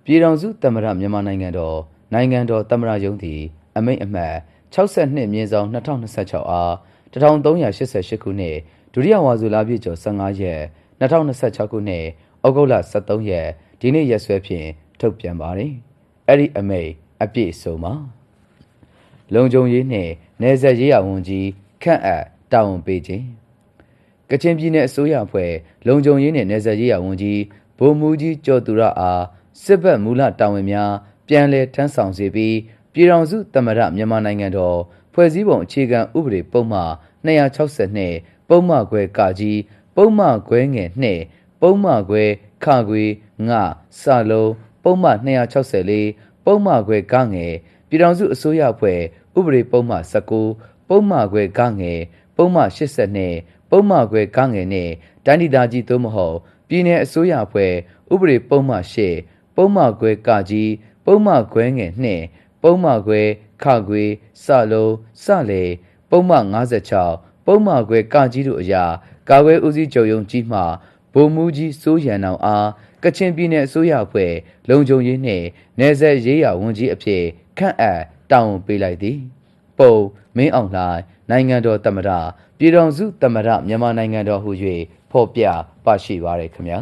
ပြည်ထောင်စုသမ္မတမြန်မာနိုင်ငံတော်သမ္မတရုံးသည်အမိန့်အမှတ်62/2026အား1388ခုနှစ်ဒုတိယဝါဆိုလပြည့်ကျော်15ရက်2026ခုနှစ်ဩဂုတ်လ13ရက်ဒီနေ့ရက်စွဲဖြင့်ထုတ်ပြန်ပါတယ်။အဲ့ဒီအမိန့်အပြည့်အစုံပါလုံခြုံရေးနှင့်နယ်စပ်ရေးရာဝန်ကြီးခန့်အပ်တာဝန်ပေးခြင်းကချင်ပြည်နယ်အစိုးရအဖွဲ့လုံခြုံရေးနှင့်နယ်စပ်ရေးရာဝန်ကြီးဗိုလ်မှူးကြီးကျော်သူရအားစစ်ဘက်မူလတာဝန်များပြန်လည်ထမ်းဆောင်စေပြီးပြည်ထောင်စုသမ္မတမြန်မာနိုင်ငံတော်ဖွဲ့စည်းပုံအခြေခံဥပဒေပုံမှန်262ပုံမှန်ခွဲကကြီးပုံမှန်ခွဲငယ်2ပုံမှန်ခွဲခခွေငစလုံးပုံမှန်264ပုံမှန်ခွဲကငယ်ပြည်ထောင်စုအစိုးရအဖွဲ့ဥပဒေပုံမှန်19ပုံမှန်ခွဲကငယ်ပုံမှန်82ပုံမှန်ခွဲကငယ်နဲ့တိုင်းဒေသကြီးသို့မဟုတ်ပြည်내အစိုးရအဖွဲ့ဥပဒေပုံမှန်8ပုံမှန်ခွဲကကြီးပုံမှန်ခွဲငယ်2ပုံမှန်ခွဲခခွေစလုံးစလေပုံမှန်56ပုံမှန်ခွဲကကြီးတို့အရာကာကွယ်ဦးစီးချုပ်ရုံးကြီးမှဗိုလ်မှူးကြီးစိုးရန်အောင်အားကချင်ပြည်နယ်အစိုးရအဖွဲ့လုံခြုံရေးနှင့်နယ်စပ်ရေးရာဝန်ကြီးအဖြစ်ခန့်အပ်တာဝန်ပေးလိုက်သည်ပုံမင်းအောင်လှိုင်နိုင်ငံတော်သမ္မတပြည်ထောင်စုသမ္မတမြန်မာနိုင်ငံတော်ဟူ၍ဖော်ပြပါရှိပါရခင်ဗျာ